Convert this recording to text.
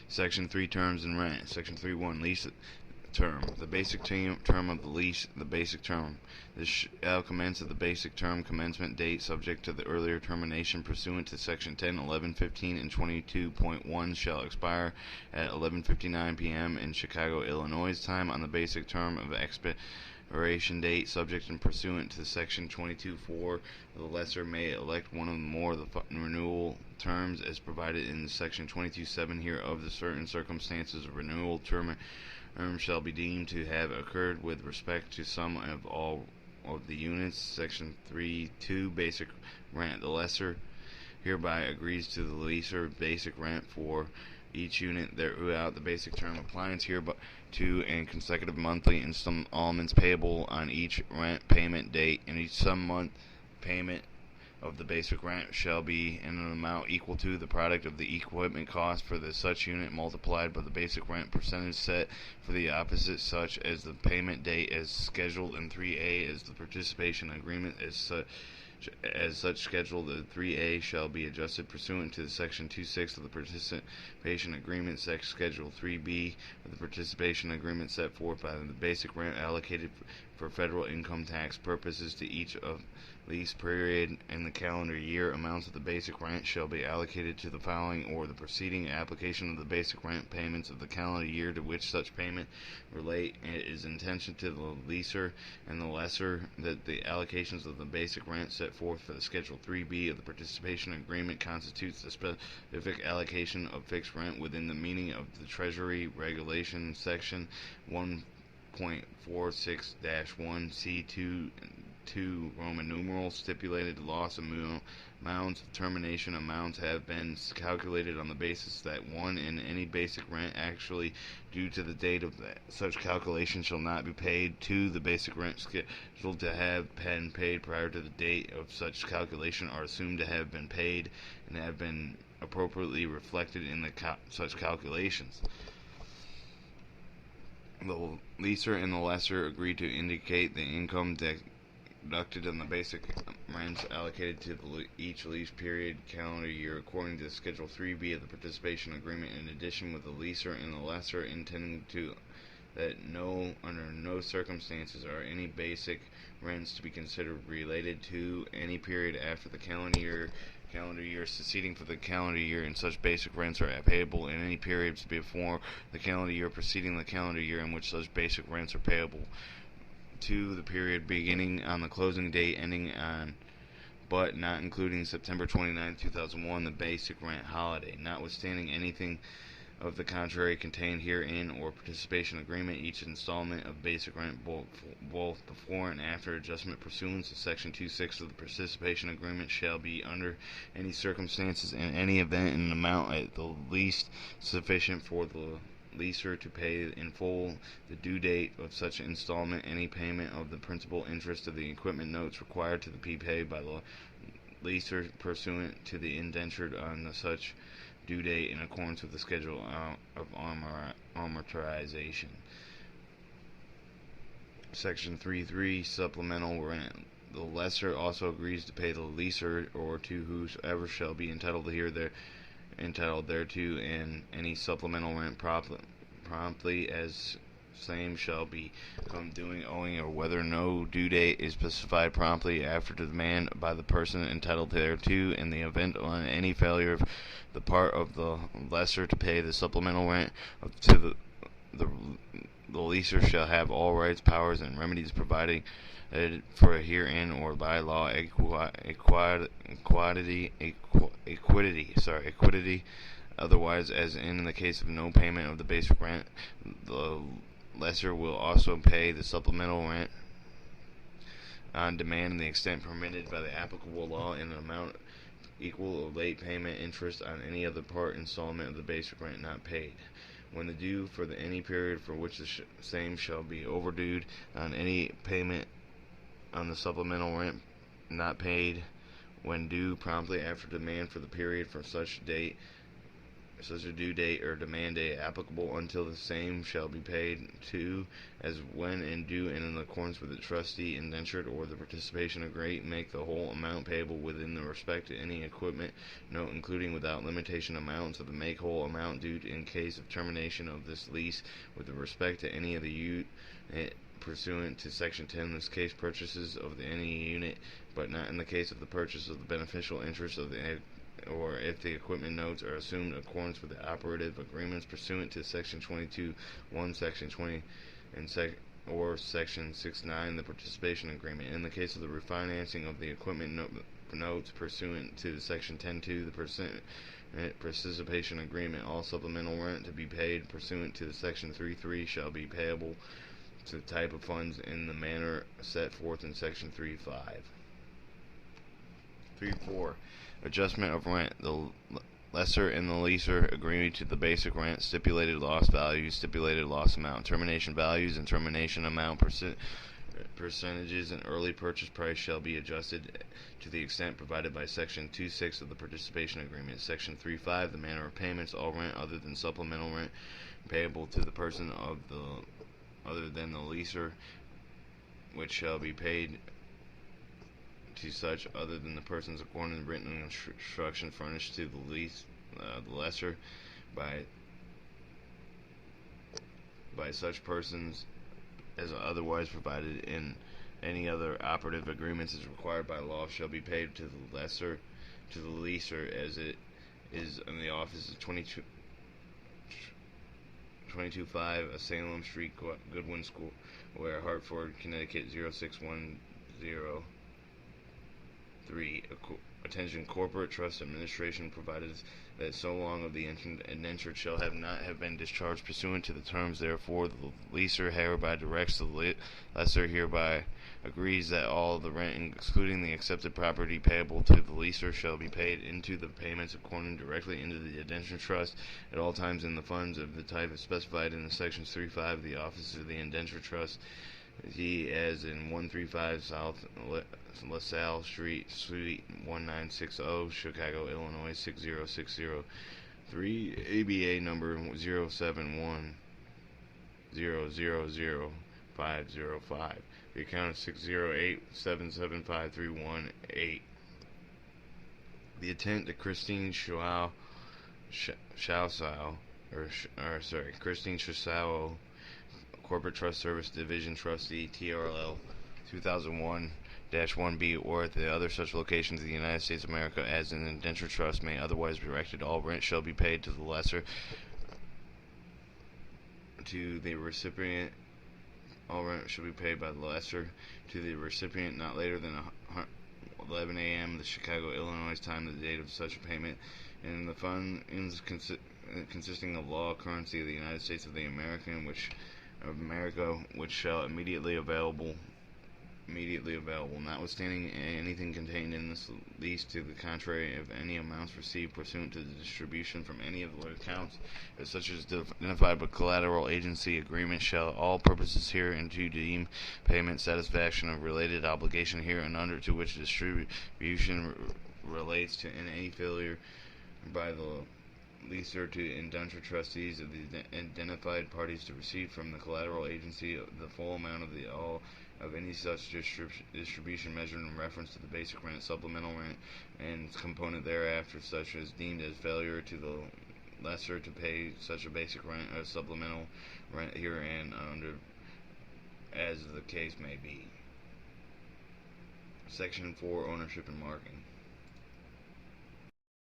Section 3, terms and rent. Section 3.1, lease term. The basic term of the lease. The basic term. This shall commence at the basic term commencement date, subject to the earlier termination pursuant to Section 10, 11, 15, and 22.1 shall expire at 11:59 p.m. in Chicago, Illinois time on the basic term of expiration date, subject and pursuant to Section 22.4. The lessor may elect one or more of the renewal terms as provided in Section 22.7 hereof. The certain circumstances of renewal term shall be deemed to have occurred with respect to some of all of the units. Section 3.2, basic rent. The lessor hereby agrees to the leaser basic rent for each unit throughout the basic term. Appliance hereby to and consecutive monthly installments payable on each rent payment date, and each sum month payment of the basic rent shall be in an amount equal to the product of the equipment cost for the such unit multiplied by the basic rent percentage set for the opposite, such as the payment date as scheduled in 3A as the participation agreement as such schedule. The 3A shall be adjusted pursuant to Section 2.6 of the participation agreement, Schedule 3B of the participation agreement set forth by the basic rent allocated for federal income tax purposes to each of lease period in the calendar year. Amounts of the basic rent shall be allocated to the following or the preceding application of the basic rent payments of the calendar year to which such payment relate. It is intention to the leaser and the lessor that the allocations of the basic rent set forth for the Schedule 3B of the participation agreement constitutes the specific allocation of fixed rent within the meaning of the Treasury Regulation Section 1.46-1 C2 Roman numeral. Stipulated loss amounts of termination amounts have been calculated on the basis that one in any basic rent actually due to the date of such calculation shall not be paid. Two, the basic rent scheduled to have been paid prior to the date of such calculation are assumed to have been paid and have been appropriately reflected in the such calculations. The leaser and the lessor agree to indicate the income deducted on the basic rents allocated to each lease period calendar year according to Schedule 3B of the participation agreement. In addition, with the leaser and the lessor intending to that under no circumstances are any basic rents to be considered related to any period after the calendar year succeeding for the calendar year, and such basic rents are payable in any periods before the calendar year preceding the calendar year in which such basic rents are payable. 2. The period beginning on the closing date ending on but not including September 29, 2001, the basic rent holiday. Notwithstanding anything of the contrary contained herein or participation agreement, each installment of basic rent both before and after adjustment pursuant to Section 2.6 of the participation agreement shall be under any circumstances in any event in an amount at the least sufficient for the leaser to pay in full the due date of such installment. Any payment of the principal interest of the equipment notes required to be paid by the leaser pursuant to the indenture on such due date in accordance with the schedule of amortization. Section 3.3, supplemental rent. The lessor also agrees to pay the leaser or to whosoever shall be entitled thereto and any supplemental rent promptly as same shall become due owing, or whether no due date is specified promptly after demand by the person entitled thereto. In the event of any failure of the part of the lessor to pay the supplemental rent to the leaser shall have all rights, powers, and remedies provided for herein or by law equity. Otherwise, as in the case of no payment of the basic rent, the lessor will also pay the supplemental rent on demand in the extent permitted by the applicable law in an amount equal of late payment interest on any other part installment of the basic rent not paid. When the due for any period for which the same shall be overdue on any payment on the supplemental rent not paid, when due promptly after demand for the period for such date such a due date or demand date applicable until the same shall be paid to as when and due and in accordance with the trustee indentured or the participation agreement make the whole amount payable within the respect to any equipment note including without limitation amounts of the make whole amount due in case of termination of this lease with respect to any of the unit pursuant to section 10 in this case purchases of any unit but not in the case of the purchase of the beneficial interest of the or if the equipment notes are assumed in accordance with the operative agreements pursuant to section 22(1), section 20 and or section 6(9) the participation agreement. In the case of the refinancing of the equipment notes pursuant to section 10(2) the participation agreement, all supplemental rent to be paid pursuant to the section 3(3) shall be payable to the type of funds in the manner set forth in section 3(5). 3(4) Adjustment of rent. The lessor and the leaser agree to the basic rent, stipulated loss value, stipulated loss amount, termination values, and termination amount percentages and early purchase price shall be adjusted to the extent provided by section 2(6) of the participation agreement. Section 3(5) the manner of payments. All rent other than supplemental rent payable to the person other than the leaser, which shall be paid to such other than the persons according to written instruction furnished to the lessor by such persons as otherwise provided in any other operative agreements as required by law, shall be paid to the lessor to the leaser as it is in the office of 225 Salem Street, Goodwin Square, Hartford, Connecticut 06103. Attention corporate trust administration provided that so long of the indentured shall not have been discharged pursuant to the terms therefore the leaser hereby directs the lessor hereby agrees that all the rent excluding the accepted property payable to the leaser shall be paid into the payments according directly into the indentured trust at all times in the funds of the type specified in the sections 3(5) of the office of the indentured trust. He as in 135 South LaSalle Street, Suite 1960, Chicago, Illinois 60603, ABA number 071000505. The account is 608775318. The intent to Christine Christine Shusao, Corporate Trust Service Division Trustee, TRL 2001-1B, or at the other such locations of the United States of America as an indenture trust may otherwise be directed, all rent shall be paid to the lessor to the recipient. All rent shall be paid by the lessor to the recipient not later than 11 a.m. the Chicago, Illinois time of the date of such a payment, and the fund consisting of law currency of the United States of America, which shall immediately available, notwithstanding anything contained in this lease to the contrary, if any amounts received pursuant to the distribution from any of the accounts, as such as identified by collateral agency agreement, shall all purposes hereinto deem payment satisfaction of related obligation hereunder to which distribution relates to any failure by the leaser to indenture trustees of the identified parties to receive from the collateral agency the full amount of any such distribution measured in reference to the basic rent, supplemental rent, and component thereafter, such as deemed as failure to the lessor to pay such a basic rent or supplemental rent herein under as the case may be. Section 4, Ownership and Marking.